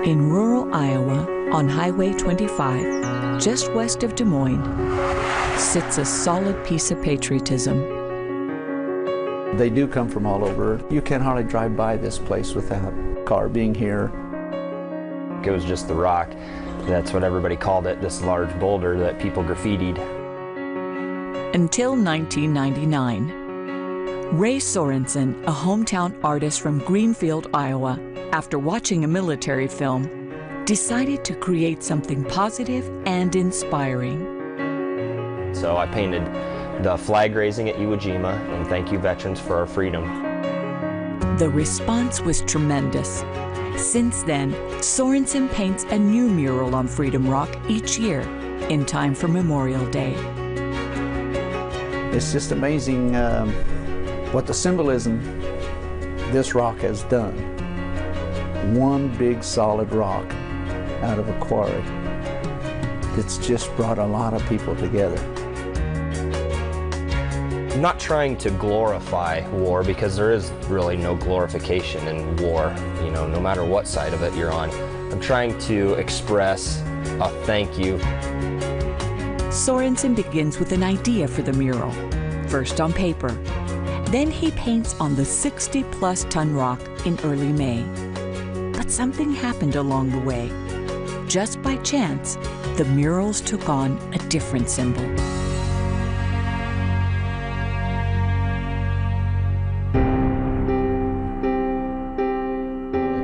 In rural Iowa, on Highway 25, just west of Des Moines, sits a solid piece of patriotism. They do come from all over. You can hardly drive by this place without a car being here. It was just the rock. That's what everybody called it, this large boulder that people graffitied. Until 1999. Ray Sorensen, a hometown artist from Greenfield, Iowa, after watching a military film, decided to create something positive and inspiring. So I painted the flag raising at Iwo Jima and thank you veterans for our freedom. The response was tremendous. Since then, Sorensen paints a new mural on Freedom Rock each year in time for Memorial Day. It's just amazing what the symbolism this rock has done. One big solid rock out of a quarry. It's just brought a lot of people together. I'm not trying to glorify war because there is really no glorification in war, you know, no matter what side of it you're on. I'm trying to express a thank you. Sorensen begins with an idea for the mural, first on paper. Then he paints on the 60-plus ton rock in early May. But something happened along the way. Just by chance, the murals took on a different symbol.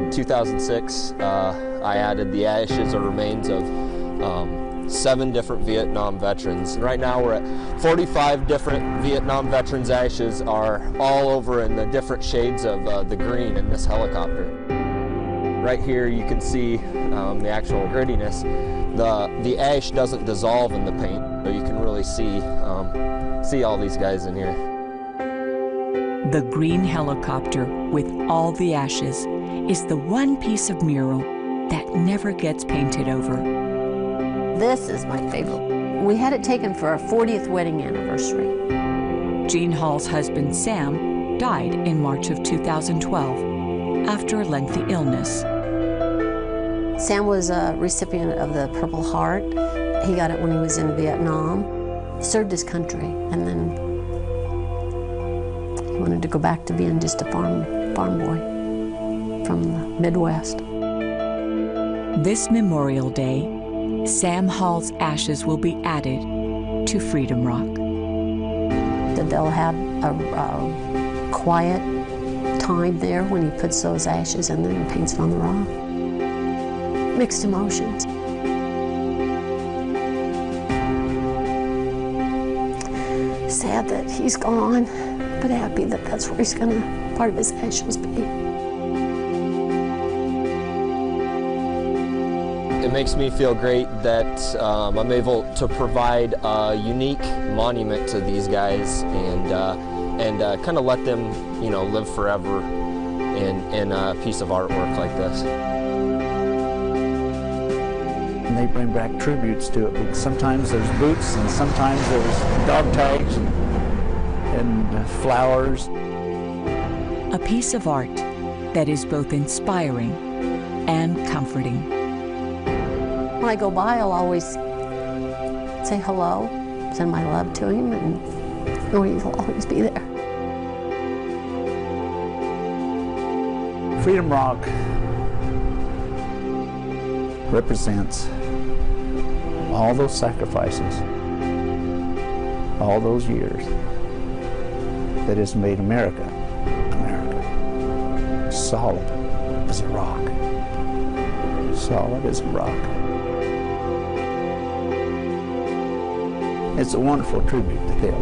In 2006, I added the ashes or remains of 7 different Vietnam veterans. Right now we're at 45 different Vietnam veterans' ashes are all over in the different shades of the green in this helicopter. Right here you can see the actual grittiness. The ash doesn't dissolve in the paint, so you can really see all these guys in here. The green helicopter with all the ashes is the one piece of mural that never gets painted over. This is my favorite. We had it taken for our 40th wedding anniversary. Jean Hall's husband, Sam, died in March of 2012 after a lengthy illness. Sam was a recipient of the Purple Heart. He got it when he was in Vietnam. He served his country, and then he wanted to go back to being just a farm boy from the Midwest. This Memorial Day, Sam Hall's ashes will be added to Freedom Rock. That they'll have a quiet time there when he puts those ashes in there and paints it on the rock. Mixed emotions. Sad that he's gone, but happy that that's where he's gonna, part of his ashes be. It makes me feel great that I'm able to provide a unique monument to these guys and kind of let them, you know, live forever in a piece of artwork like this. And they bring back tributes to it. Sometimes there's boots, and sometimes there's dog tags and flowers. A piece of art that is both inspiring and comforting. When I go by, I'll always say hello, send my love to him, and know he'll always be there. Freedom Rock represents all those sacrifices, all those years that has made America, solid as a rock, solid as a rock. It's a wonderful tribute to him.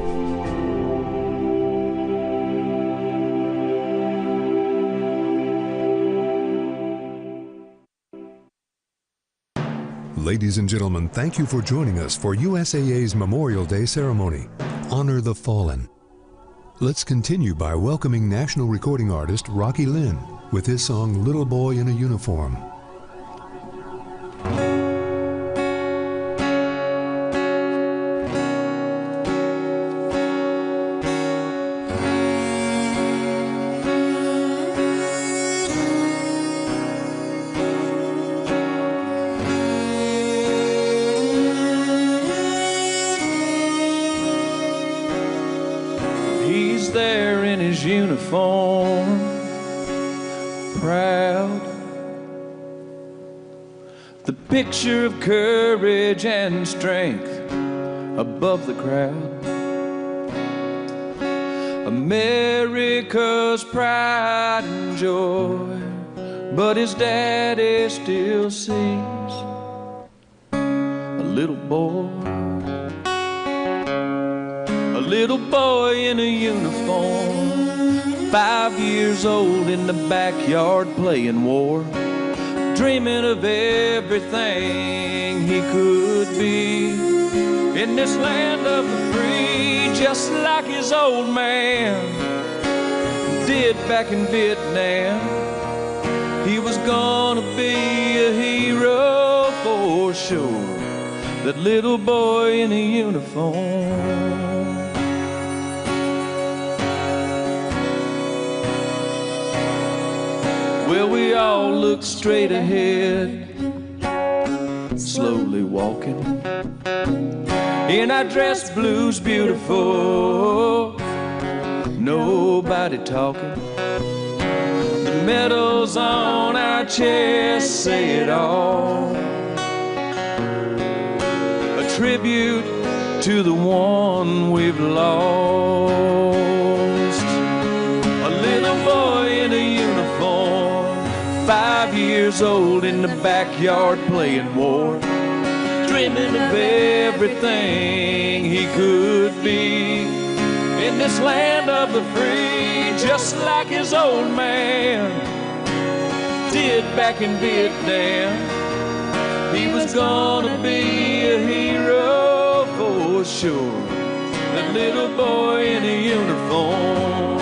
Ladies and gentlemen, thank you for joining us for USAA's Memorial Day ceremony, Honor the Fallen. Let's continue by welcoming national recording artist Rocky Lynn with his song Little Boy in a Uniform. uniform, proud. The picture of courage and strength above the crowd. America's pride and joy, but his daddy still sees a little boy in a uniform, 5 years old in the backyard playing war, dreaming of everything he could be in this land of the free, just like his old man did back in Vietnam. He was gonna be a hero for sure, that little boy in a uniform. Well, we all look straight ahead, slowly walking in our dress blues, beautiful, nobody talking. The medals on our chests say it all, a tribute to the one we've lost. A little boy in a uniform, 5 years old in the backyard playing war, dreaming of everything he could be in this land of the free, just like his old man did back in Vietnam. He was gonna be a hero for sure, that little boy in a uniform.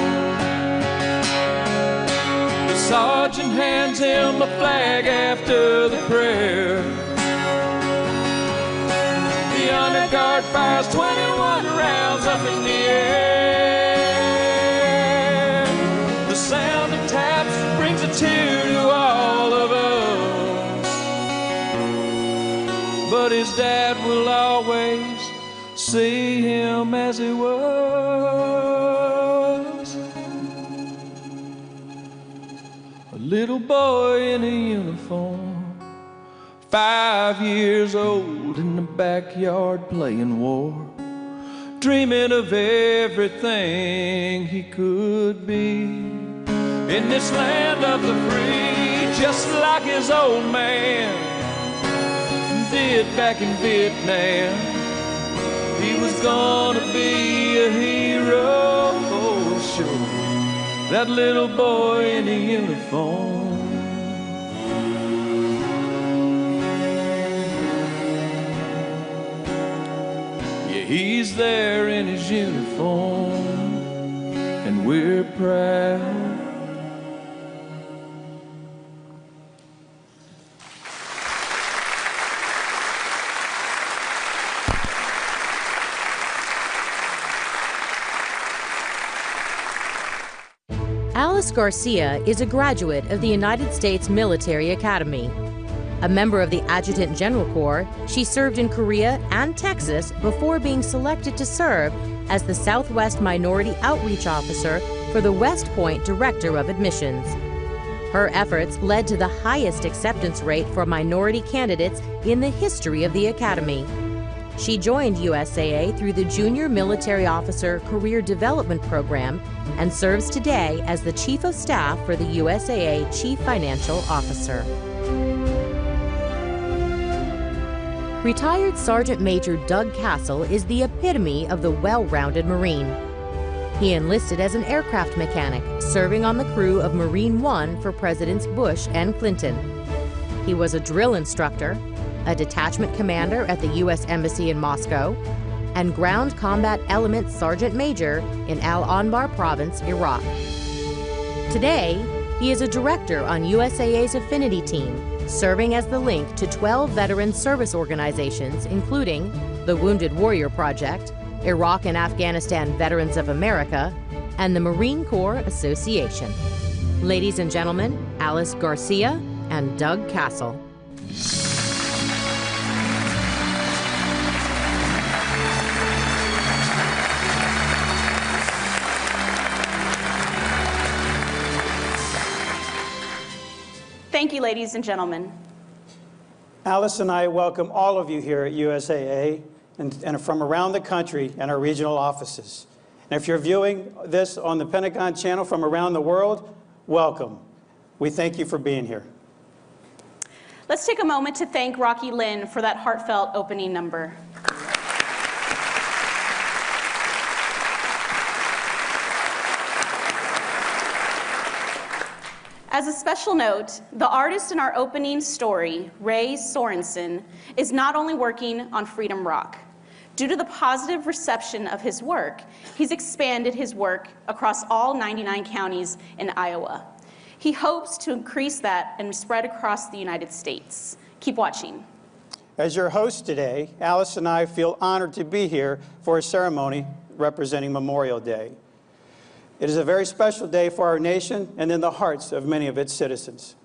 The sergeant hands him a flag after the prayer. The honor guard fires 21 rounds up in the air. The sound of taps brings a tear to all of us, but his dad will always see him as he was, a little boy in a uniform, 5 years old in the backyard playing war, dreaming of everything he could be in this land of the free, just like his old man did back in Vietnam. He was gonna be a hero for sure, that little boy in a uniform. He's there in his uniform, and we're proud. Alice Garcia is a graduate of the United States Military Academy. A member of the Adjutant General Corps, she served in Korea and Texas before being selected to serve as the Southwest Minority Outreach Officer for the West Point Director of Admissions. Her efforts led to the highest acceptance rate for minority candidates in the history of the Academy. She joined USAA through the Junior Military Officer Career Development Program and serves today as the Chief of Staff for the USAA Chief Financial Officer. Retired Sergeant Major Doug Castle is the epitome of the well-rounded Marine. He enlisted as an aircraft mechanic, serving on the crew of Marine One for Presidents Bush and Clinton. He was a drill instructor, a detachment commander at the U.S. Embassy in Moscow, and Ground Combat Element Sergeant Major in Al Anbar Province, Iraq. Today, he is a director on USAA's Affinity Team, serving as the link to 12 veteran service organizations, including the Wounded Warrior Project, Iraq and Afghanistan Veterans of America, and the Marine Corps Association. Ladies and gentlemen, Alice Garcia and Doug Castle. Thank you, ladies and gentlemen. Alice and I welcome all of you here at USAA and from around the country and our regional offices. And if you're viewing this on the Pentagon Channel from around the world, welcome. We thank you for being here. Let's take a moment to thank Rocky Lynn for that heartfelt opening number. As a special note, the artist in our opening story, Ray Sorensen, is not only working on Freedom Rock. Due to the positive reception of his work, he's expanded his work across all 99 counties in Iowa. He hopes to increase that and spread across the United States. Keep watching. As your host today, Alice and I feel honored to be here for a ceremony representing Memorial Day. It is a very special day for our nation and in the hearts of many of its citizens.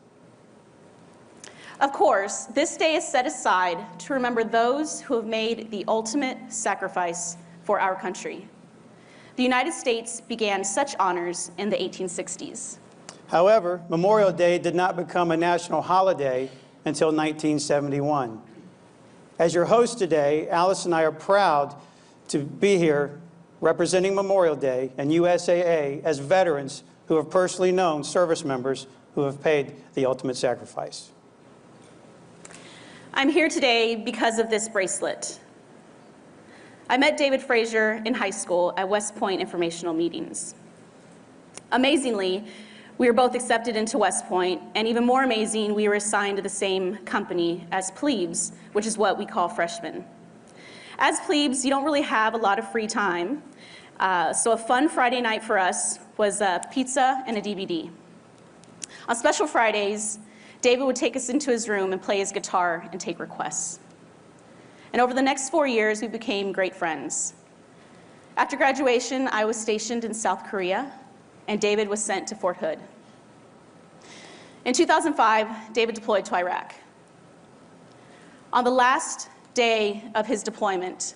Of course, this day is set aside to remember those who have made the ultimate sacrifice for our country. The United States began such honors in the 1860s. However, Memorial Day did not become a national holiday until 1971. As your host today, Alice and I are proud to be here representing Memorial Day and USAA as veterans who have personally known service members who have paid the ultimate sacrifice. I'm here today because of this bracelet. I met David Frazier in high school at West Point informational meetings. Amazingly, we were both accepted into West Point, and even more amazing, we were assigned to the same company as plebes, which is what we call freshmen. As plebes, you don't really have a lot of free time, so a fun Friday night for us was pizza and a DVD. On special Fridays, David would take us into his room and play his guitar and take requests. And over the next 4 years, we became great friends. After graduation, I was stationed in South Korea, and David was sent to Fort Hood. In 2005, David deployed to Iraq. On the last day of his deployment,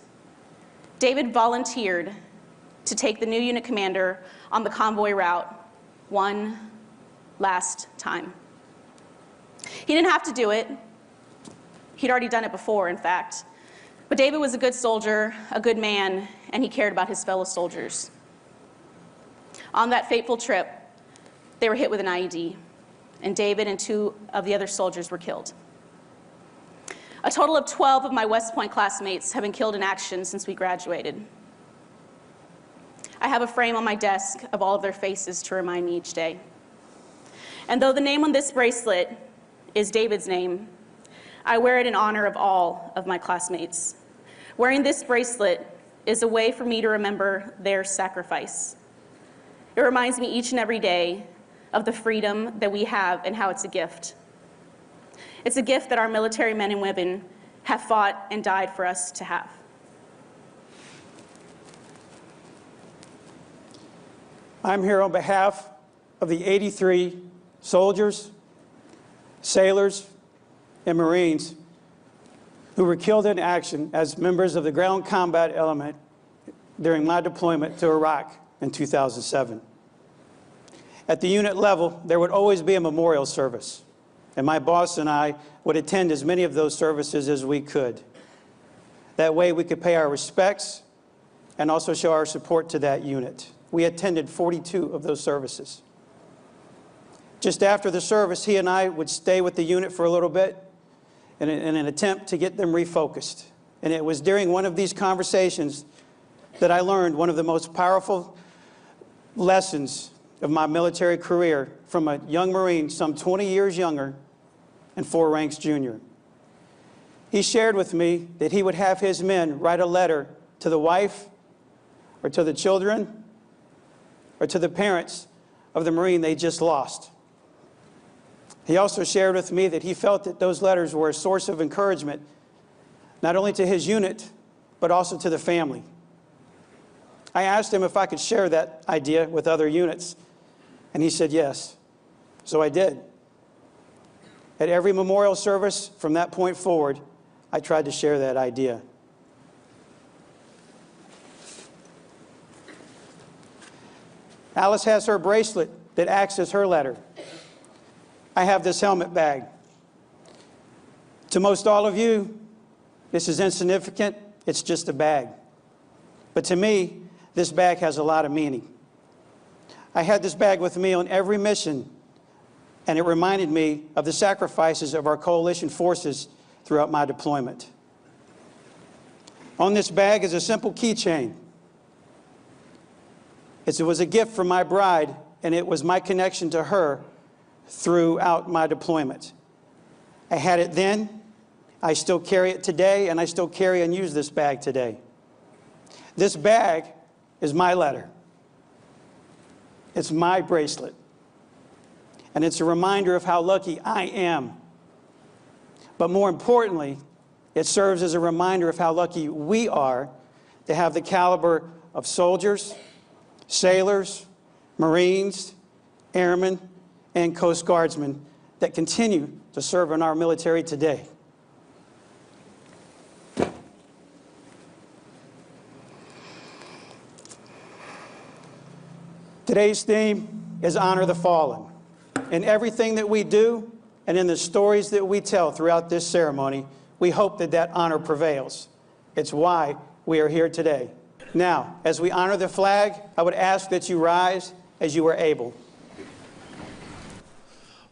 David volunteered to take the new unit commander on the convoy route one last time. He didn't have to do it. He'd already done it before, in fact. But David was a good soldier, a good man, and he cared about his fellow soldiers. On that fateful trip, they were hit with an IED, and David and 2 of the other soldiers were killed. A total of 12 of my West Point classmates have been killed in action since we graduated. I have a frame on my desk of all of their faces to remind me each day. And though the name on this bracelet is David's name, I wear it in honor of all of my classmates. Wearing this bracelet is a way for me to remember their sacrifice. It reminds me each and every day of the freedom that we have and how it's a gift. It's a gift that our military men and women have fought and died for us to have. I'm here on behalf of the 83 soldiers, sailors, and Marines who were killed in action as members of the ground combat element during my deployment to Iraq in 2007. At the unit level, there would always be a memorial service, and my boss and I would attend as many of those services as we could. That way we could pay our respects and also show our support to that unit. We attended 42 of those services. Just after the service, he and I would stay with the unit for a little bit in an attempt to get them refocused. And it was during one of these conversations that I learned one of the most powerful lessons of my military career from a young Marine, some 20 years younger and 4 ranks junior. He shared with me that he would have his men write a letter to the wife or to the children or to the parents of the Marine they just lost. He also shared with me that he felt that those letters were a source of encouragement, not only to his unit, but also to the family. I asked him if I could share that idea with other units, and he said yes. So I did. At every memorial service from that point forward, I tried to share that idea. Alice has her bracelet that acts as her letter. I have this helmet bag. To most all of you, this is insignificant. It's just a bag. But to me, this bag has a lot of meaning. I had this bag with me on every mission, and it reminded me of the sacrifices of our coalition forces throughout my deployment. On this bag is a simple keychain. It was a gift from my bride, and it was my connection to her throughout my deployment. I had it then, I still carry it today, and I still carry and use this bag today. This bag is my letter. It's my bracelet. And it's a reminder of how lucky I am. But more importantly, it serves as a reminder of how lucky we are to have the caliber of soldiers, sailors, Marines, airmen, and Coast Guardsmen that continue to serve in our military today. Today's theme is Honor the Fallen. In everything that we do and in the stories that we tell throughout this ceremony, we hope that that honor prevails. It's why we are here today. Now, as we honor the flag, I would ask that you rise as you are able.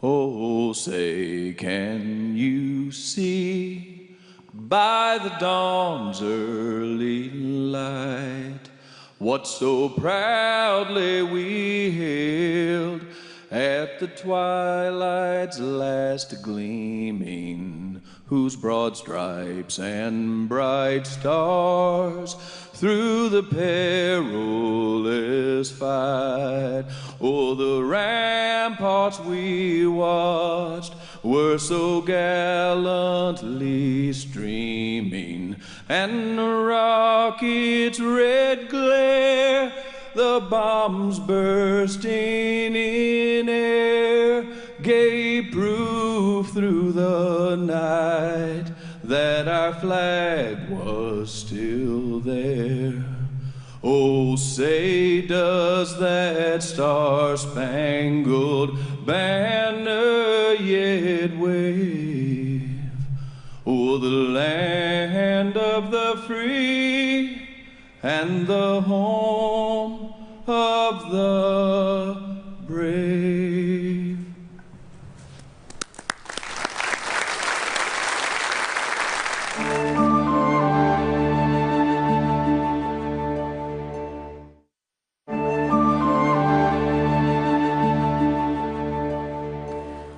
Oh, say, can you see by the dawn's early light what so proudly we hailed at the twilight's last gleaming, whose broad stripes and bright stars through the perilous fight o'er the ramparts we watched were so gallantly streaming, and the rocket's red glare, the bombs bursting in air, gave proof through the night that our flag was still there. Oh, say, does that star-spangled banner yet wave o'er the land of the free and the home of the brave?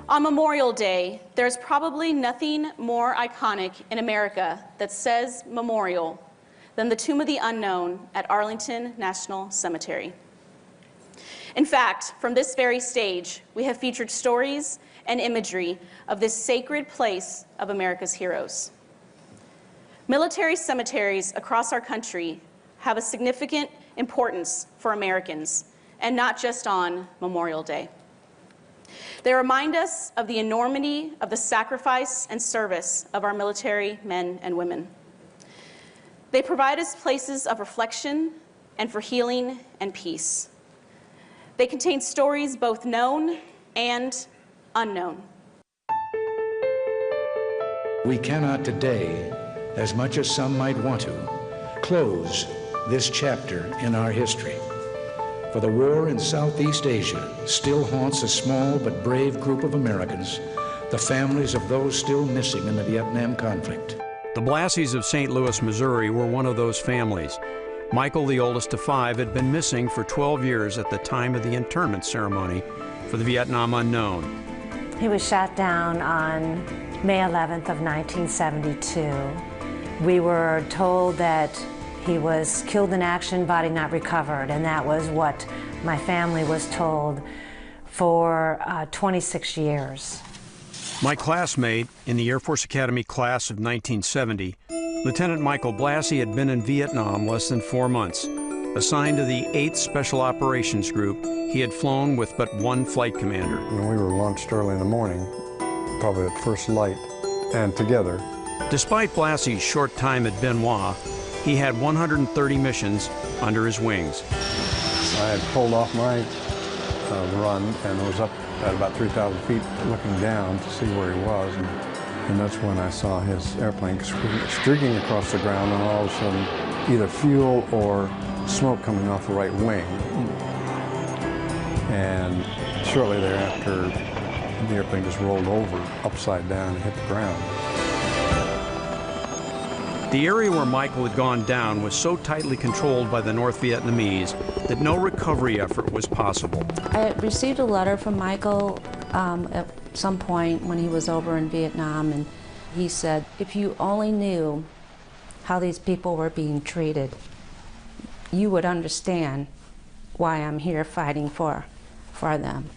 On Memorial Day, there's probably nothing more iconic in America that says memorial than the Tomb of the Unknown at Arlington National Cemetery. In fact, from this very stage, we have featured stories and imagery of this sacred place of America's heroes. Military cemeteries across our country have a significant importance for Americans, and not just on Memorial Day. They remind us of the enormity of the sacrifice and service of our military men and women. They provide us places of reflection and for healing and peace. They contain stories both known and unknown. We cannot today, as much as some might want to, close this chapter in our history. For the war in Southeast Asia still haunts a small but brave group of Americans, the families of those still missing in the Vietnam conflict. The Blassies of St. Louis, Missouri were one of those families. Michael, the oldest of five, had been missing for 12 years at the time of the interment ceremony for the Vietnam unknown. He was shot down on May 11th of 1972. We were told that he was killed in action, body not recovered, and that was what my family was told for 26 years. My classmate in the Air Force Academy class of 1970, Lieutenant Michael Blassie, had been in Vietnam less than 4 months. Assigned to the 8th Special Operations Group, he had flown with but one flight commander. When we were launched early in the morning, probably at first light, and together. Despite Blassie's short time at Benoit, he had 130 missions under his wings. I had pulled off my run and was up at about 3,000 feet looking down to see where he was. And that's when I saw his airplane streaking across the ground, and all of a sudden either fuel or smoke coming off the right wing. And shortly thereafter, the airplane just rolled over upside down and hit the ground. The area where Michael had gone down was so tightly controlled by the North Vietnamese that no recovery effort was possible. I received a letter from Michael at some point when he was over in Vietnam, and he said, if you only knew how these people were being treated, you would understand why I'm here fighting for them.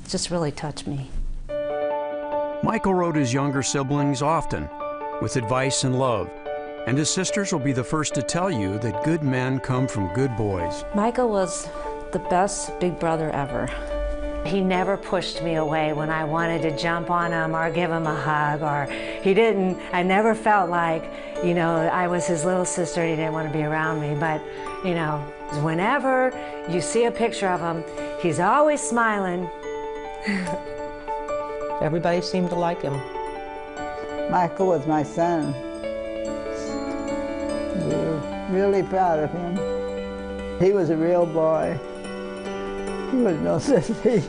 It just really touched me. Michael wrote his younger siblings often with advice and love, and his sisters will be the first to tell you that good men come from good boys. Michael was the best big brother ever. He never pushed me away when I wanted to jump on him or give him a hug, or he didn't. I never felt like, you know, I was his little sister and he didn't want to be around me. But, you know, whenever you see a picture of him, he's always smiling. Everybody seemed to like him. Michael was my son. We were really proud of him. He was a real boy. He was no sissy.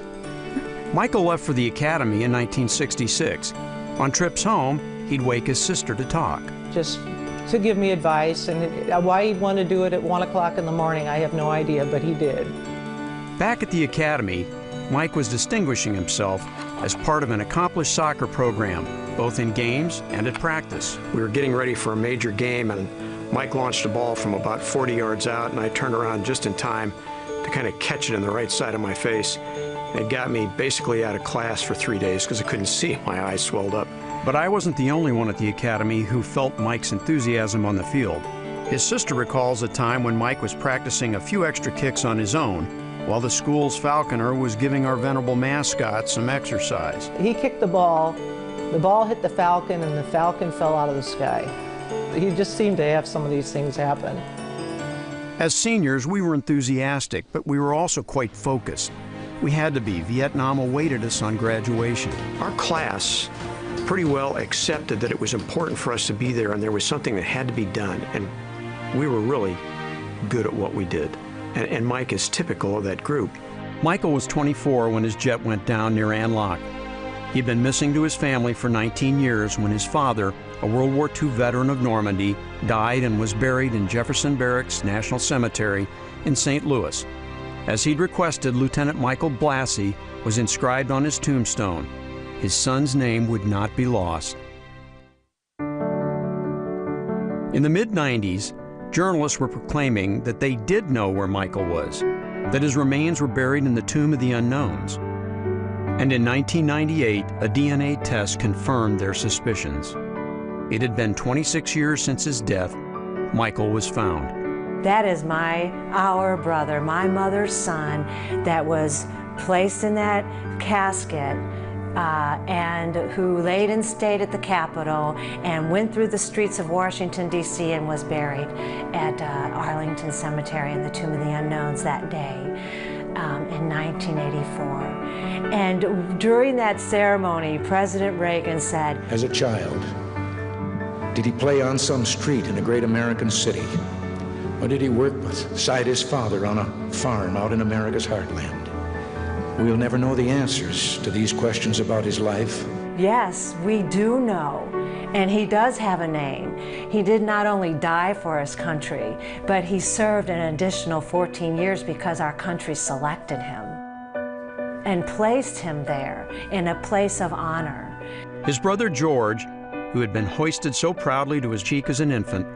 Michael left for the academy in 1966. On trips home, he'd wake his sister to talk. Just to give me advice, and why he'd want to do it at 1 o'clock in the morning, I have no idea, but he did. Back at the academy, Mike was distinguishing himself as part of an accomplished soccer program, both in games and at practice. We were getting ready for a major game, and Mike launched a ball from about 40 yards out, and I turned around just in time to kind of catch it in the right side of my face. It got me basically out of class for 3 days because I couldn't see. My eyes swelled up. But I wasn't the only one at the academy who felt Mike's enthusiasm on the field. His sister recalls a time when Mike was practicing a few extra kicks on his own while the school's falconer was giving our venerable mascot some exercise. He kicked the ball hit the falcon, and the falcon fell out of the sky. He just seemed to have some of these things happen. As seniors, we were enthusiastic, but we were also quite focused. We had to be. Vietnam awaited us on graduation. Our class pretty well accepted that it was important for us to be there, and there was something that had to be done, and we were really good at what we did. And Mike is typical of that group. Michael was 24 when his jet went down near An Loc. He'd been missing to his family for 19 years when his father, a World War II veteran of Normandy, died and was buried in Jefferson Barracks National Cemetery in St. Louis. As he'd requested, Lieutenant Michael Blassie was inscribed on his tombstone. His son's name would not be lost. In the mid-90s, journalists were proclaiming that they did know where Michael was, that his remains were buried in the Tomb of the Unknowns. And in 1998, a DNA test confirmed their suspicions. It had been 26 years since his death. Michael was found. That is our brother, my mother's son, that was placed in that casket and who laid in state at the Capitol and went through the streets of Washington, D.C. and was buried at Arlington Cemetery in the Tomb of the Unknowns that day in 1984. And during that ceremony, President Reagan said, As a child, did he play on some street in a great American city? Or did he work beside his father on a farm out in America's heartland? We'll never know the answers to these questions about his life. Yes, we do know. And he does have a name. He did not only die for his country, but he served an additional 14 years because our country selected him and placed him there in a place of honor. His brother George, who had been hoisted so proudly to his cheek as an infant,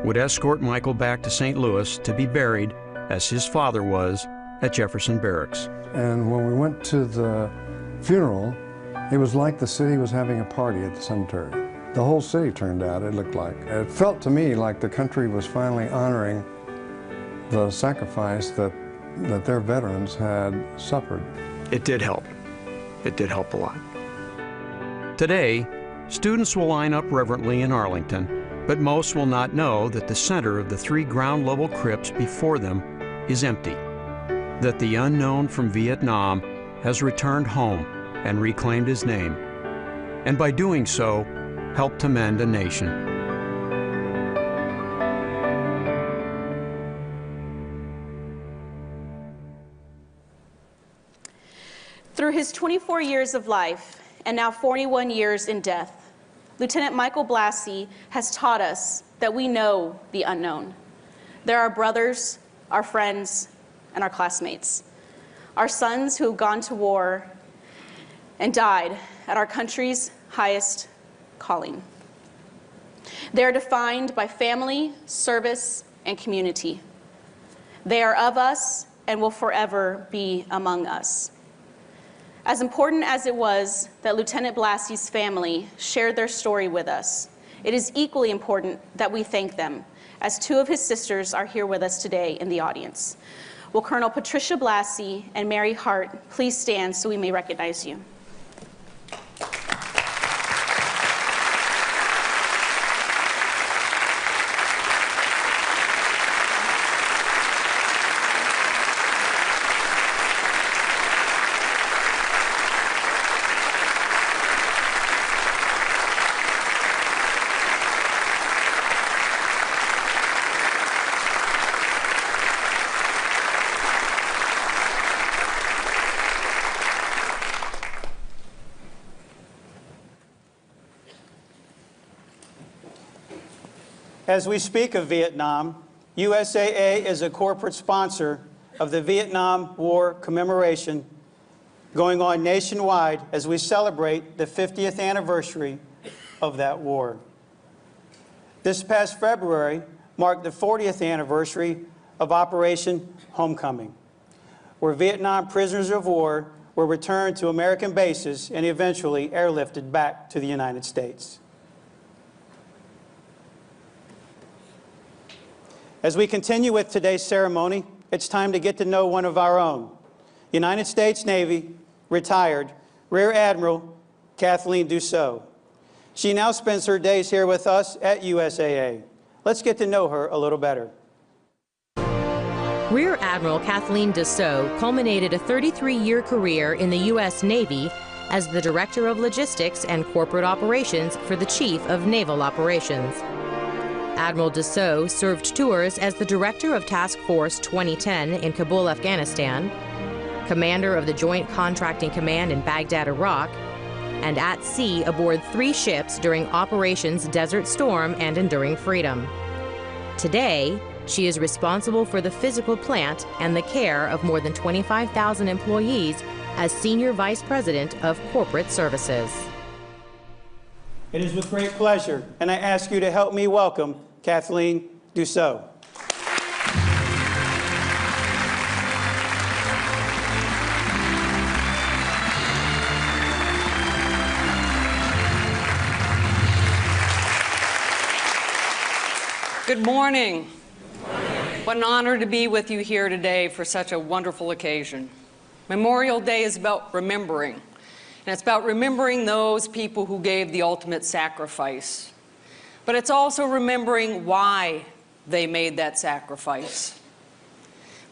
would escort Michael back to St. Louis to be buried, as his father was, at Jefferson Barracks. And when we went to the funeral, it was like the city was having a party at the cemetery. The whole city turned out, it looked like. It felt to me like the country was finally honoring the sacrifice that their veterans had suffered. It did help. It did help a lot. Today, students will line up reverently in Arlington, but most will not know that the center of the 3 ground-level crypts before them is empty. that the unknown from Vietnam has returned home and reclaimed his name, and by doing so, helped to mend a nation. Through his 24 years of life and now 41 years in death, Lieutenant Michael Blassie has taught us that we know the unknown. They're our brothers, our friends, and our classmates. Our sons who have gone to war and died at our country's highest calling. They are defined by family, service, and community. They are of us and will forever be among us. As important as it was that Lieutenant Blassie's family shared their story with us, it is equally important that we thank them, as two of his sisters are here with us today in the audience. Will Colonel Patricia Blassie and Mary Hart please stand so we may recognize you? As we speak of Vietnam, USAA is a corporate sponsor of the Vietnam War commemoration going on nationwide as we celebrate the 50th anniversary of that war. This past February marked the 40th anniversary of Operation Homecoming, where Vietnam prisoners of war were returned to American bases and eventually airlifted back to the United States. As we continue with today's ceremony, it's time to get to know one of our own. United States Navy, retired Rear Admiral Kathleen Dussault. She now spends her days here with us at USAA. Let's get to know her a little better. Rear Admiral Kathleen Dussault culminated a 33-year career in the U.S. Navy as the Director of Logistics and Corporate Operations for the Chief of Naval Operations. Admiral Dussault served tours as the Director of Task Force 2010 in Kabul, Afghanistan, Commander of the Joint Contracting Command in Baghdad, Iraq, and at sea aboard 3 ships during Operations Desert Storm and Enduring Freedom. Today, she is responsible for the physical plant and the care of more than 25,000 employees as Senior Vice President of Corporate Services. It is with great pleasure, and I ask you to help me welcome Kathleen Dussault. Good morning. What an honor to be with you here today for such a wonderful occasion. Memorial Day is about remembering. And it's about remembering those people who gave the ultimate sacrifice. But it's also remembering why they made that sacrifice.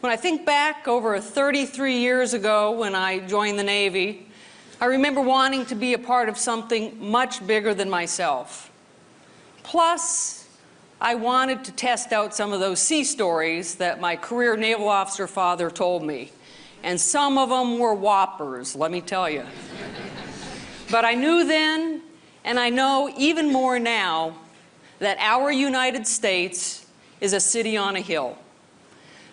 When I think back over 33 years ago when I joined the Navy, I remember wanting to be a part of something much bigger than myself. Plus, I wanted to test out some of those sea stories that my career naval officer father told me. And some of them were whoppers, let me tell you. But I knew then, and I know even more now, that our United States is a city on a hill.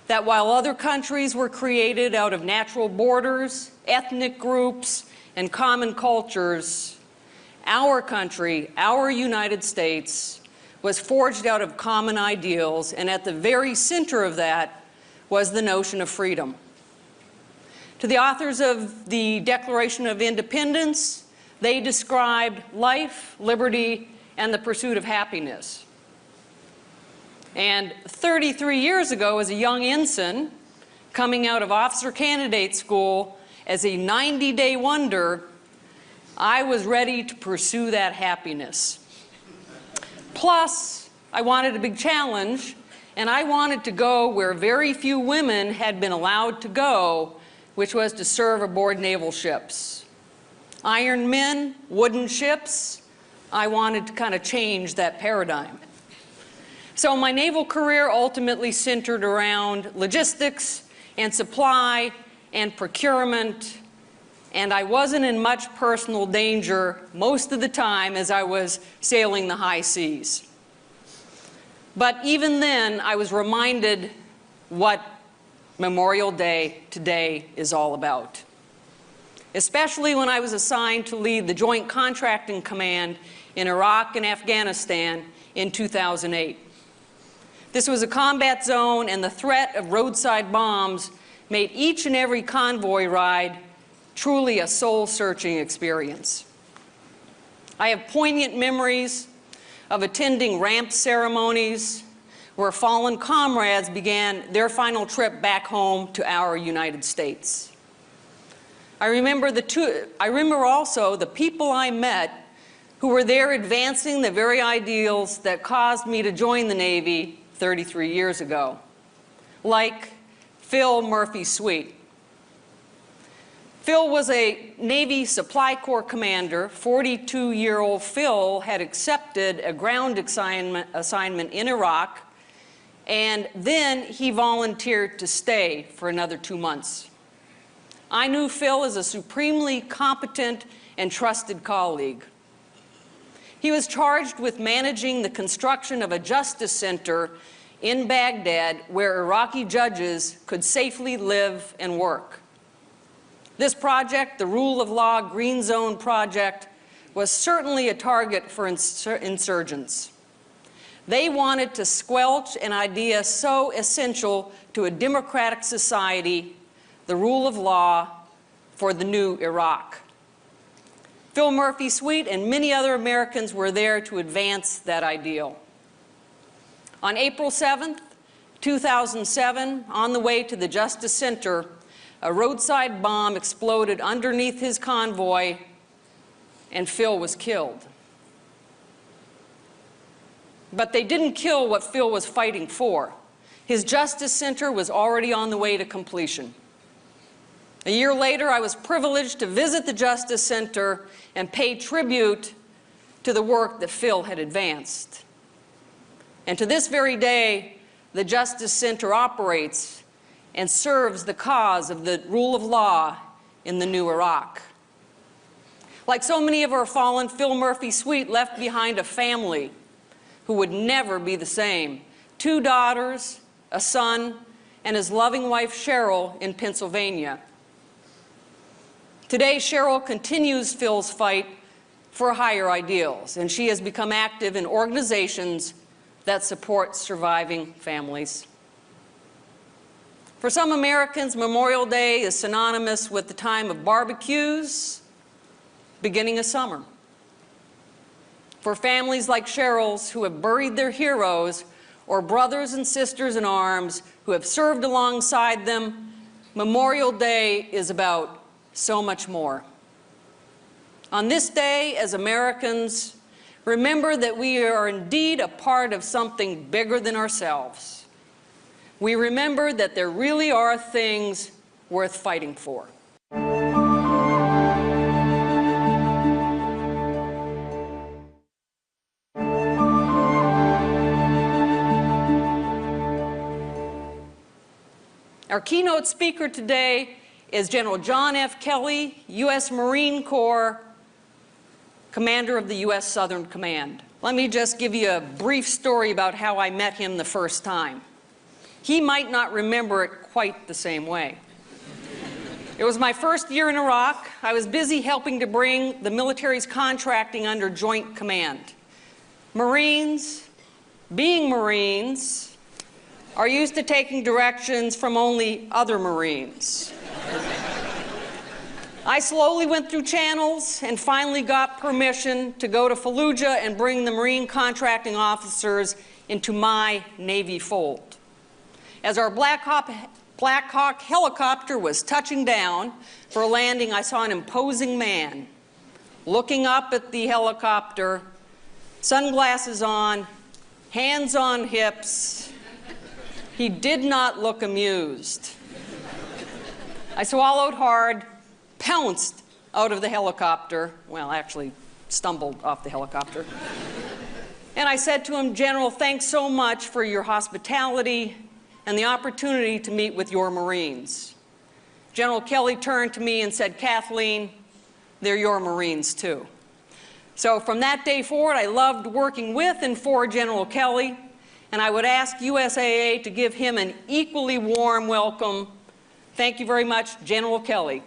That while other countries were created out of natural borders, ethnic groups, and common cultures, our country, our United States, was forged out of common ideals, and at the very center of that was the notion of freedom. To the authors of the Declaration of Independence, they described life, liberty, and the pursuit of happiness. And 33 years ago, as a young ensign, coming out of officer candidate school as a 90-day wonder, I was ready to pursue that happiness. Plus, I wanted a big challenge, And I wanted to go where very few women had been allowed to go, which was to serve aboard naval ships. Iron men, wooden ships. I wanted to kind of change that paradigm. So my naval career ultimately centered around logistics and supply and procurement, and I wasn't in much personal danger most of the time as I was sailing the high seas. But even then, I was reminded what Memorial Day today is all about, especially when I was assigned to lead the Joint Contracting Command in Iraq and Afghanistan in 2008. This was a combat zone, and the threat of roadside bombs made each and every convoy ride truly a soul-searching experience. I have poignant memories of attending ramp ceremonies where fallen comrades began their final trip back home to our United States. I remember also the people I met who were there advancing the very ideals that caused me to join the Navy 33 years ago, like Phil Murphy-Sweet. Phil was a Navy Supply Corps commander. 42-year-old Phil had accepted a ground assignment in Iraq, and then he volunteered to stay for another 2 months. I knew Phil as a supremely competent and trusted colleague. He was charged with managing the construction of a justice center in Baghdad where Iraqi judges could safely live and work. This project, the Rule of Law Green Zone Project, was certainly a target for insurgents. They wanted to squelch an idea so essential to a democratic society, the rule of law for the new Iraq. Phil Murphy-Sweet and many other Americans were there to advance that ideal. On April 7th, 2007, on the way to the Justice Center, a roadside bomb exploded underneath his convoy, and Phil was killed. But they didn't kill what Phil was fighting for. His Justice Center was already on the way to completion. A year later, I was privileged to visit the Justice Center and pay tribute to the work that Phil had advanced. And to this very day, the Justice Center operates and serves the cause of the rule of law in the new Iraq. Like so many of our fallen, Phil Murphy-Sweet left behind a family who would never be the same. 2 daughters, a son, and his loving wife Cheryl in Pennsylvania. Today, Cheryl continues Phil's fight for higher ideals, and she has become active in organizations that support surviving families. For some Americans, Memorial Day is synonymous with the time of barbecues, beginning of summer. For families like Cheryl's who have buried their heroes, or brothers and sisters in arms who have served alongside them, Memorial Day is about so much more. On this day, as Americans, remember that we are indeed a part of something bigger than ourselves. We remember that there really are things worth fighting for. Our keynote speaker today is General John F. Kelly, U.S. Marine Corps, Commander of the U.S. Southern Command. Let me just give you a brief story about how I met him the first time. He might not remember it quite the same way. It was my first year in Iraq. I was busy helping to bring the military's contracting under Joint Command. Marines, being Marines, are used to taking directions from only other Marines. I slowly went through channels and finally got permission to go to Fallujah and bring the Marine contracting officers into my Navy fold. As our Black Hawk helicopter was touching down for landing, I saw an imposing man looking up at the helicopter, sunglasses on, hands on hips, He did not look amused. I swallowed hard, pounced out of the helicopter, well, actually stumbled off the helicopter. And I said to him, "General, thanks so much for your hospitality and the opportunity to meet with your Marines." General Kelly turned to me and said, "Kathleen, they're your Marines too." So from that day forward, I loved working with and for General Kelly, and I would ask USAA to give him an equally warm welcome. Thank you very much, General Kelly.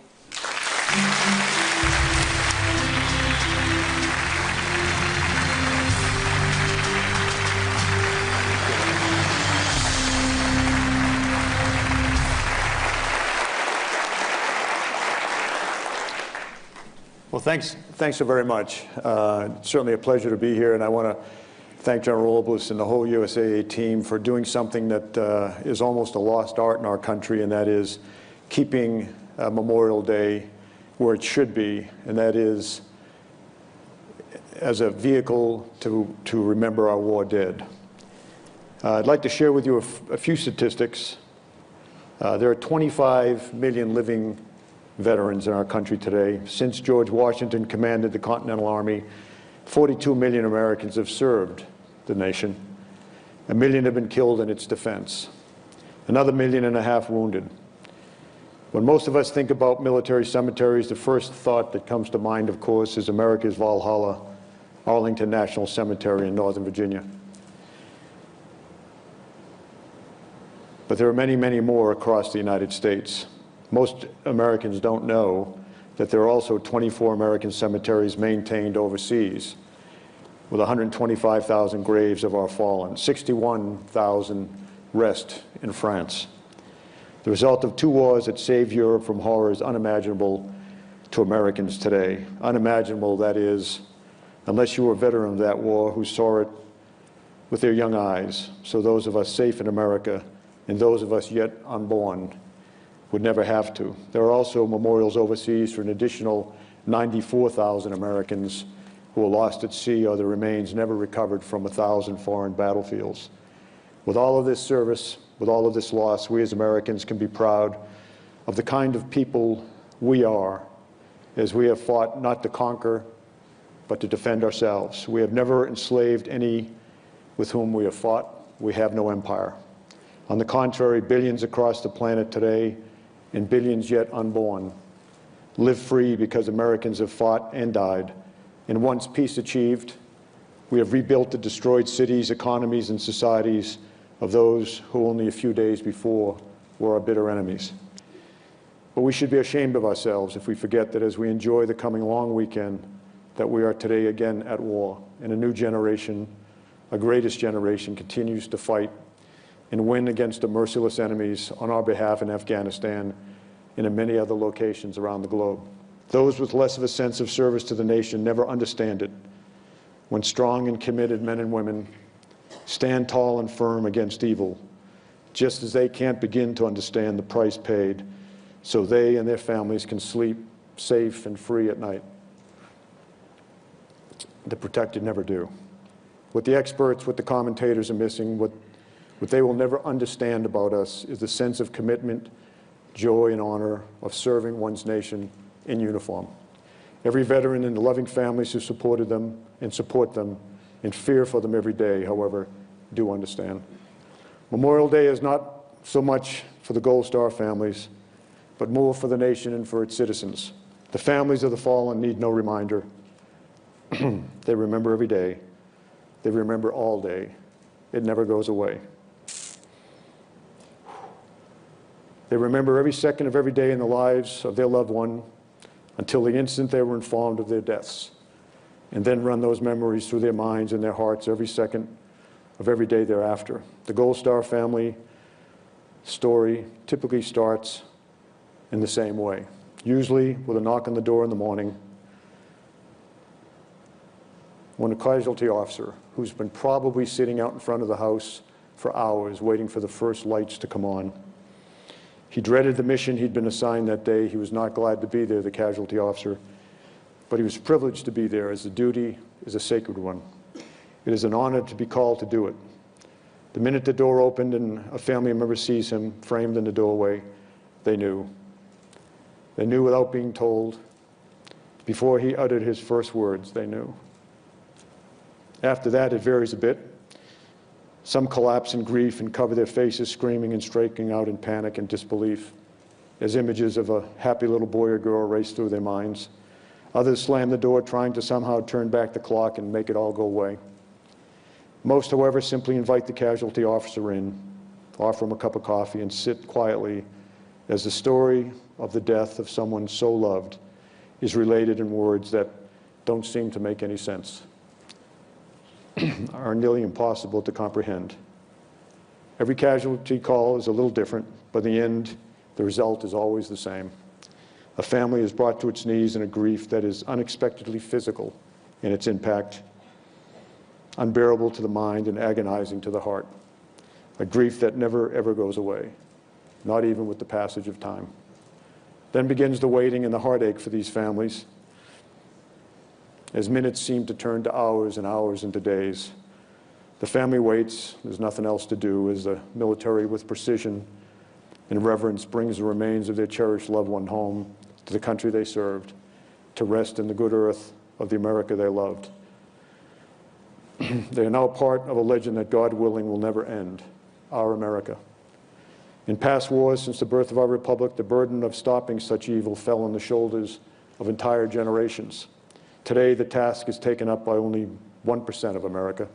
Well, thanks so very much. It's certainly a pleasure to be here, and I want to thank General Robles and the whole USAA team for doing something that is almost a lost art in our country, and that is keeping Memorial Day where it should be, and that is as a vehicle to remember our war dead. I'd like to share with you a few statistics. There are 25 million living veterans in our country today. Since George Washington commanded the Continental Army, 42 million Americans have served the nation. 1 million have been killed in its defense. Another 1.5 million wounded. When most of us think about military cemeteries, the first thought that comes to mind, of course, is America's Valhalla, Arlington National Cemetery in Northern Virginia. But there are many, many more across the United States. Most Americans don't know that there are also 24 American cemeteries maintained overseas, with 125,000 graves of our fallen. 61,000 rest in France. The result of 2 wars that saved Europe from horrors unimaginable to Americans today. Unimaginable, that is, unless you were a veteran of that war who saw it with their young eyes. So those of us safe in America and those of us yet unborn would never have to. There are also memorials overseas for an additional 94,000 Americans who were lost at sea or their remains never recovered from 1,000 foreign battlefields. With all of this service, with all of this loss, we as Americans can be proud of the kind of people we are, as we have fought not to conquer, but to defend ourselves. We have never enslaved any with whom we have fought. We have no empire. On the contrary, billions across the planet today, and billions yet unborn, live free because Americans have fought and died. And once peace achieved, we have rebuilt the destroyed cities, economies, and societies of those who only a few days before were our bitter enemies. But we should be ashamed of ourselves if we forget that as we enjoy the coming long weekend, that we are today again at war, and a new generation, a greatest generation, continues to fight and win against the merciless enemies on our behalf in Afghanistan and in many other locations around the globe. Those with less of a sense of service to the nation never understand it, when strong and committed men and women stand tall and firm against evil, just as they can't begin to understand the price paid so they and their families can sleep safe and free at night. The protected never do. What the experts, what the commentators are missing, what they will never understand about us is the sense of commitment, joy, and honor of serving one's nation in uniform. Every veteran and the loving families who supported them and support them and fear for them every day, however, do understand. Memorial Day is not so much for the Gold Star families, but more for the nation and for its citizens. The families of the fallen need no reminder. They remember every day. They remember all day. It never goes away. They remember every second of every day in the lives of their loved one until the instant they were informed of their deaths, and then run those memories through their minds and their hearts every second of every day thereafter. The Gold Star family story typically starts in the same way, usually with a knock on the door in the morning when a casualty officer who's been probably sitting out in front of the house for hours waiting for the first lights to come on. He dreaded the mission he'd been assigned that day. He was not glad to be there, the casualty officer, but he was privileged to be there, as the duty is a sacred one. It is an honor to be called to do it. The minute the door opened and a family member sees him framed in the doorway, they knew. They knew without being told. Before he uttered his first words, they knew. After that, it varies a bit. Some collapse in grief and cover their faces, screaming and striking out in panic and disbelief as images of a happy little boy or girl race through their minds. Others slam the door, trying to somehow turn back the clock and make it all go away. Most, however, simply invite the casualty officer in, offer him a cup of coffee, and sit quietly as the story of the death of someone so loved is related in words that don't seem to make any sense, are nearly impossible to comprehend. Every casualty call is a little different, but in the end, the result is always the same. A family is brought to its knees in a grief that is unexpectedly physical in its impact, unbearable to the mind and agonizing to the heart. A grief that never, ever goes away, not even with the passage of time. Then begins the waiting and the heartache for these families, as minutes seem to turn to hours and hours into days. The family waits, there's nothing else to do, as the military with precision and reverence brings the remains of their cherished loved one home to the country they served, to rest in the good earth of the America they loved. They are now part of a legend that, God willing, will never end, our America. In past wars since the birth of our republic, the burden of stopping such evil fell on the shoulders of entire generations. Today, the task is taken up by only 1% of America.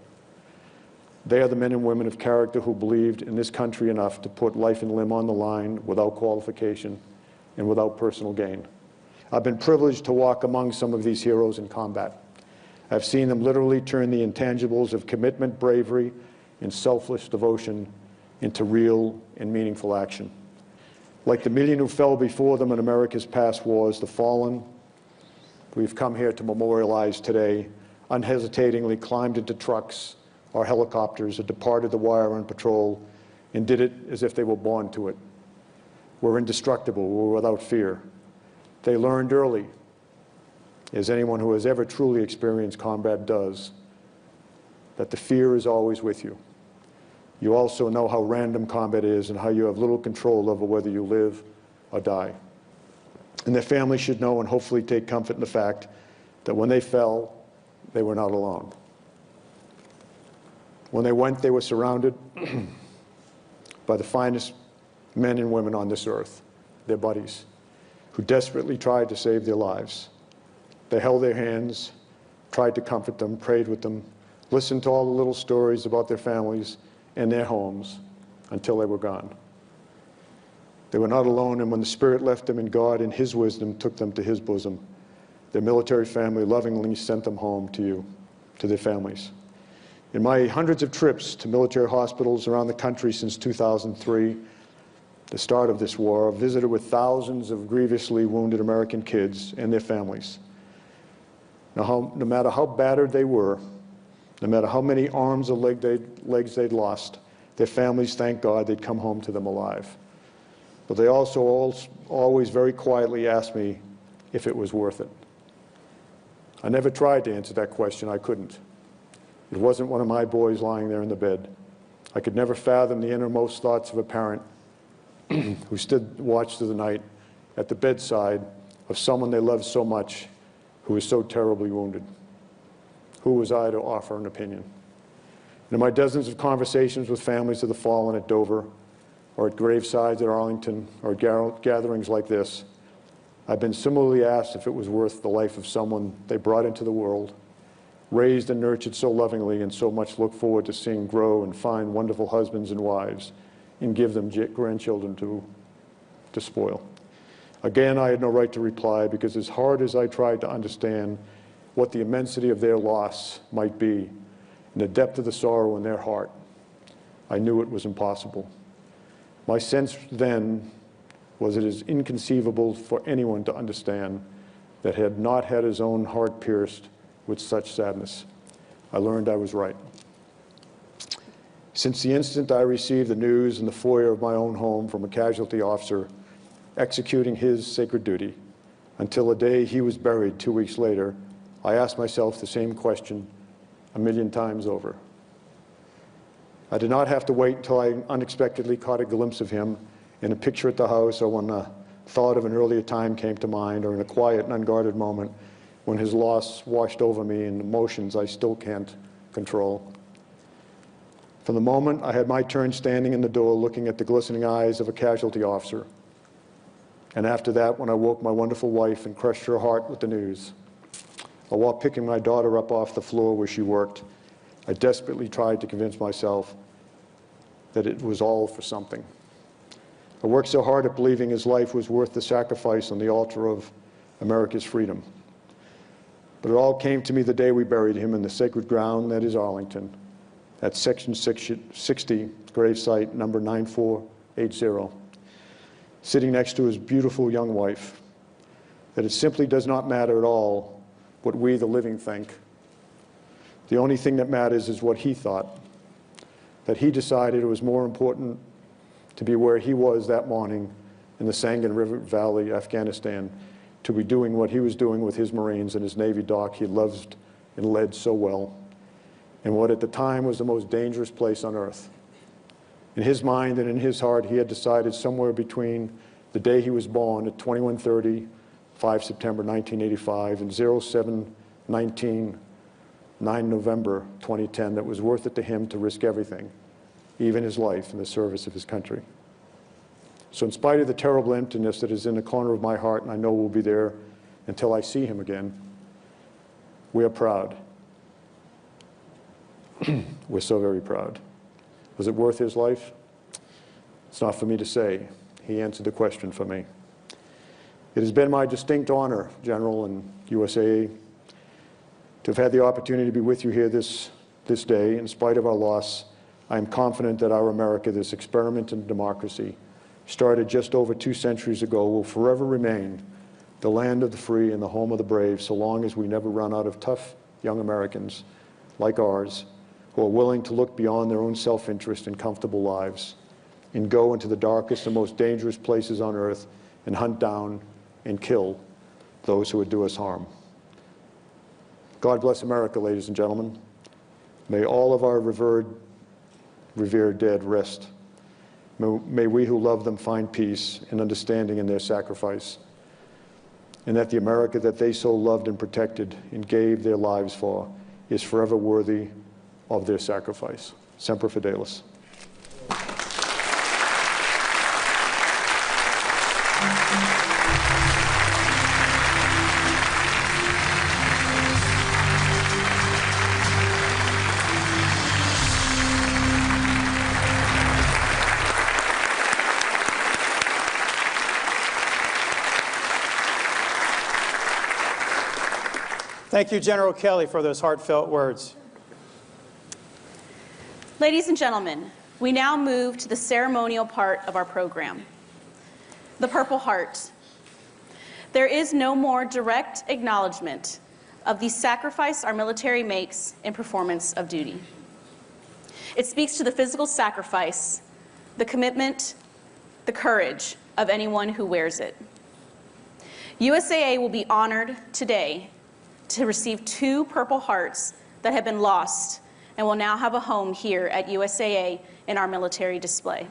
They are the men and women of character who believed in this country enough to put life and limb on the line without qualification and without personal gain. I've been privileged to walk among some of these heroes in combat. I've seen them literally turn the intangibles of commitment, bravery, and selfless devotion into real and meaningful action. Like the million who fell before them in America's past wars, the fallen, we've come here to memorialize today, unhesitatingly climbed into trucks or helicopters or departed the wire on patrol and did it as if they were born to it. We're indestructible, we're without fear. They learned early, as anyone who has ever truly experienced combat does, that the fear is always with you. You also know how random combat is and how you have little control over whether you live or die. And their families should know and hopefully take comfort in the fact that when they fell, they were not alone. When they went, they were surrounded by the finest men and women on this earth, their buddies, who desperately tried to save their lives. They held their hands, tried to comfort them, prayed with them, listened to all the little stories about their families and their homes until they were gone. They were not alone, and when the Spirit left them and God in His wisdom took them to His bosom, their military family lovingly sent them home to you, to their families. In my hundreds of trips to military hospitals around the country since 2003, the start of this war, I've visited with thousands of grievously wounded American kids and their families. No matter how battered they were, no matter how many arms or legs they'd lost, their families, thank God, they'd come home to them alive. But they also always very quietly asked me if it was worth it. I never tried to answer that question. I couldn't. It wasn't one of my boys lying there in the bed. I could never fathom the innermost thoughts of a parent who stood watch through the night at the bedside of someone they loved so much who was so terribly wounded. Who was I to offer an opinion? In my dozens of conversations with families of the fallen at Dover, or at gravesides at Arlington, or at gatherings like this, I've been similarly asked if it was worth the life of someone they brought into the world, raised and nurtured so lovingly, and so much look forward to seeing grow and find wonderful husbands and wives, and give them grandchildren to spoil. Again, I had no right to reply, because as hard as I tried to understand what the immensity of their loss might be, and the depth of the sorrow in their heart, I knew it was impossible. My sense then was it is inconceivable for anyone to understand that had not had his own heart pierced with such sadness. I learned I was right. Since the instant I received the news in the foyer of my own home from a casualty officer executing his sacred duty, until the day he was buried 2 weeks later, I asked myself the same question 1,000,000 times over. I did not have to wait until I unexpectedly caught a glimpse of him in a picture at the house, or when a thought of an earlier time came to mind, or in a quiet and unguarded moment when his loss washed over me in emotions I still can't control. From the moment I had my turn standing in the door looking at the glistening eyes of a casualty officer, and after that when I woke my wonderful wife and crushed her heart with the news, or while picking my daughter up off the floor where she worked, I desperately tried to convince myself that it was all for something. I worked so hard at believing his life was worth the sacrifice on the altar of America's freedom. But it all came to me the day we buried him in the sacred ground that is Arlington, at Section 60, gravesite number 9480, sitting next to his beautiful young wife, that it simply does not matter at all what we, the living, think. The only thing that matters is what he thought, that he decided it was more important to be where he was that morning in the Sangin River Valley, Afghanistan, to be doing what he was doing with his Marines and his Navy dock he loved and led so well, in what at the time was the most dangerous place on earth. In his mind and in his heart, he had decided somewhere between the day he was born at 21:30, 5 September 1985, and 07:19, 9 November 2010, that was worth it to him to risk everything, even his life, in the service of his country. So in spite of the terrible emptiness that is in the corner of my heart, and I know will be there until I see him again, we are proud. We're so very proud. Was it worth his life? It's not for me to say. He answered the question for me. It has been my distinct honor, General and USAA, to have had the opportunity to be with you here this day. In spite of our loss, I am confident that our America, this experiment in democracy, started just over 2 centuries ago, will forever remain the land of the free and the home of the brave, so long as we never run out of tough young Americans like ours, who are willing to look beyond their own self-interest and comfortable lives and go into the darkest and most dangerous places on earth and hunt down and kill those who would do us harm. God bless America, ladies and gentlemen. May all of our revered dead rest. May we who love them find peace and understanding in their sacrifice, and that the America that they so loved and protected and gave their lives for is forever worthy of their sacrifice. Semper Fidelis. Thank you, General Kelly, for those heartfelt words. Ladies and gentlemen, we now move to the ceremonial part of our program, the Purple Heart. There is no more direct acknowledgement of the sacrifice our military makes in performance of duty. It speaks to the physical sacrifice, the commitment, the courage of anyone who wears it. USAA will be honored today to receive 2 Purple Hearts that have been lost and will now have a home here at USAA in our military display.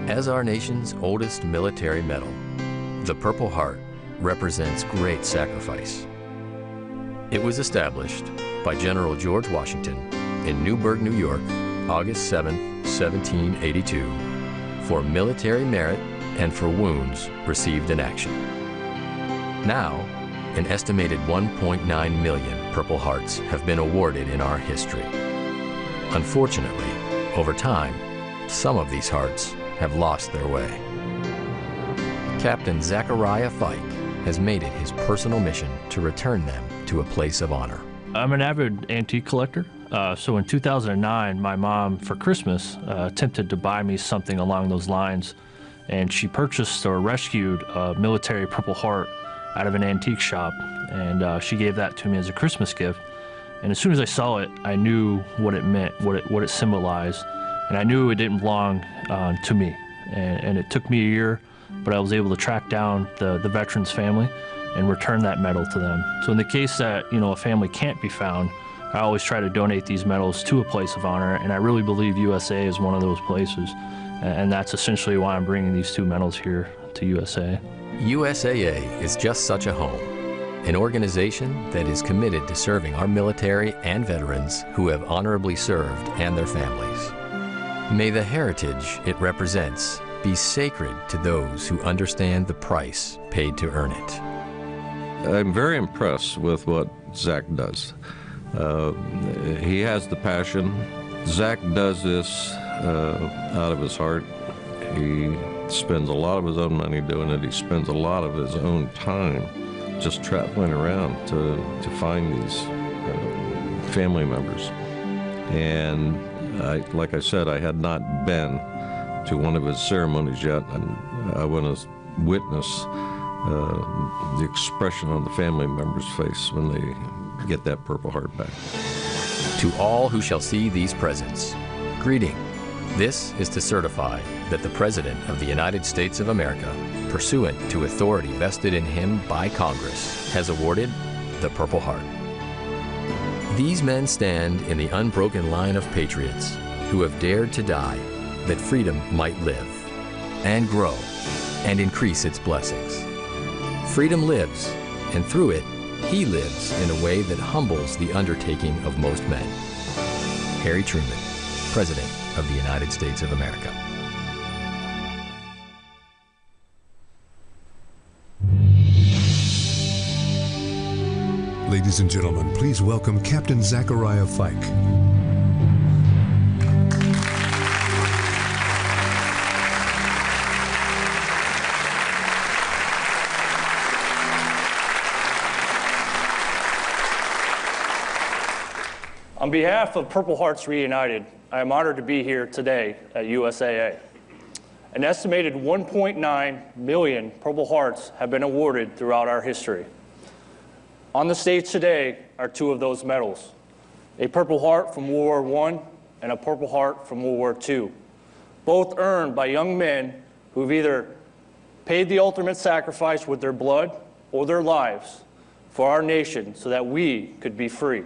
As our nation's oldest military medal, the Purple Heart represents great sacrifice. It was established by General George Washington in Newburgh, New York, August 7, 1782, for military merit and for wounds received in action. Now, an estimated 1.9 million Purple Hearts have been awarded in our history. Unfortunately, over time, some of these hearts have lost their way. Captain Zachariah Fike has made it his personal mission to return them to a place of honor. I'm an avid antique collector. So in 2009, my mom, for Christmas, attempted to buy me something along those lines. And she purchased or rescued a military Purple Heart out of an antique shop. And she gave that to me as a Christmas gift. And as soon as I saw it, I knew what it meant, what it symbolized. And I knew it didn't belong to me. And it took me a year but I was able to track down the veteran's family and return that medal to them. So in the case that, a family can't be found, I always try to donate these medals to a place of honor, and I really believe USA is one of those places. And that's essentially why I'm bringing these 2 medals here to USA. USAA is just such a home, an organization that is committed to serving our military and veterans who have honorably served and their families. May the heritage it represents be sacred to those who understand the price paid to earn it. I'm very impressed with what Zach does. He has the passion. Zach does this out of his heart. He spends a lot of his own money doing it. He spends a lot of his own time just traveling around to find these family members. And like I said, I had not been to one of his ceremonies yet, and I want to witness the expression on the family member's face when they get that Purple Heart back. To all who shall see these presents, greeting. This is to certify that the President of the United States of America, pursuant to authority vested in him by Congress, has awarded the Purple Heart. These men stand in the unbroken line of patriots who have dared to die that freedom might live and grow and increase its blessings. Freedom lives, and through it, he lives in a way that humbles the undertaking of most men. Harry Truman, President of the United States of America. Ladies and gentlemen, please welcome Captain Zachariah Fike. On behalf of Purple Hearts Reunited, I am honored to be here today at USAA. An estimated 1.9 million Purple Hearts have been awarded throughout our history. On the stage today are 2 of those medals, a Purple Heart from World War I and a Purple Heart from World War II, both earned by young men who've either paid the ultimate sacrifice with their blood or their lives for our nation so that we could be free.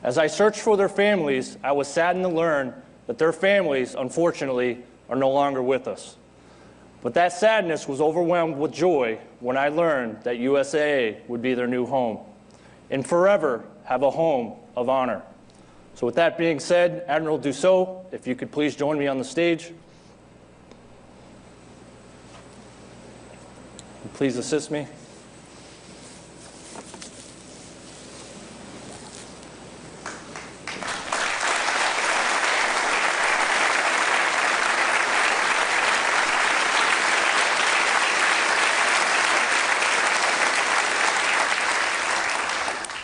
As I searched for their families, I was saddened to learn that their families, unfortunately, are no longer with us. But that sadness was overwhelmed with joy when I learned that USAA would be their new home and forever have a home of honor. So with that being said, Admiral Dussault, if you could please join me on the stage. Please assist me.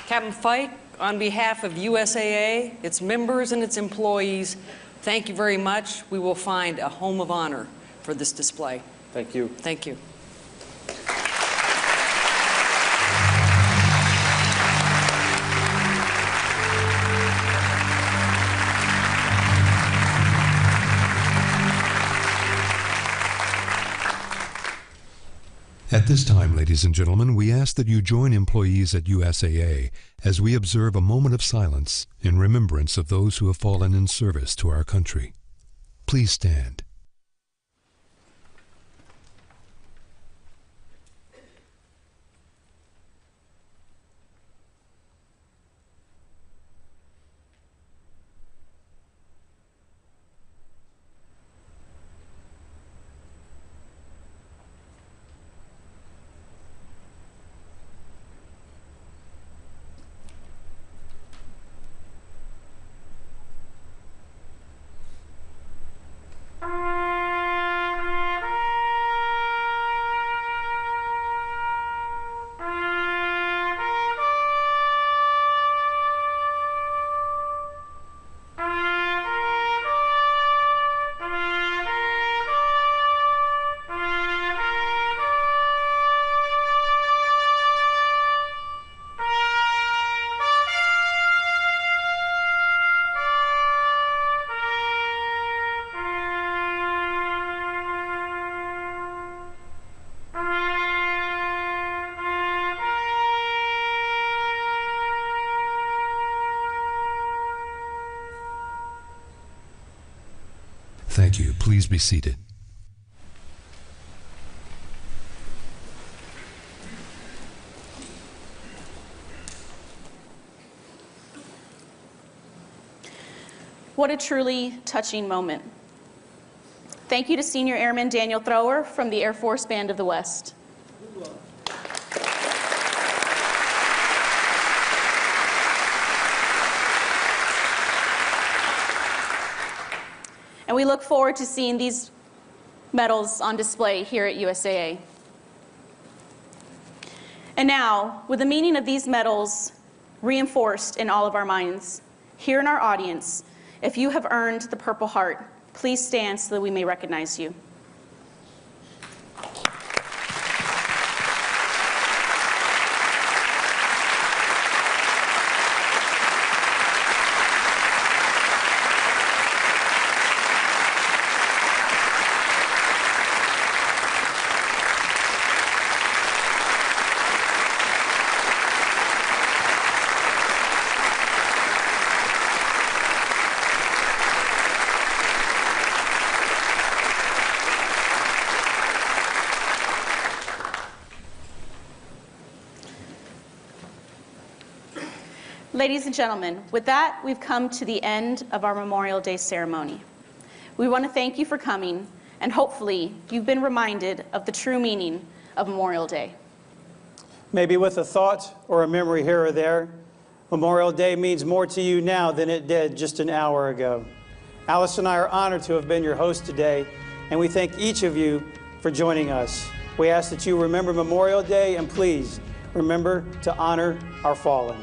Captain Fike, on behalf of USAA, its members and its employees, thank you very much. We will find a home of honor for this display. Thank you. Thank you. At this time, ladies and gentlemen, we ask that you join employees at USAA as we observe a moment of silence in remembrance of those who have fallen in service to our country. Please stand. Thank you. Please be seated. What a truly touching moment. Thank you to Senior Airman Daniel Thrower from the Air Force Band of the West. And we look forward to seeing these medals on display here at USAA. And now, with the meaning of these medals reinforced in all of our minds, here in our audience, if you have earned the Purple Heart, please stand so that we may recognize you. Ladies and gentlemen, with that, we've come to the end of our Memorial Day ceremony. We want to thank you for coming, and hopefully you've been reminded of the true meaning of Memorial Day. Maybe with a thought or a memory here or there, Memorial Day means more to you now than it did just an hour ago. Alice and I are honored to have been your host today, and we thank each of you for joining us. We ask that you remember Memorial Day, and please remember to honor our fallen.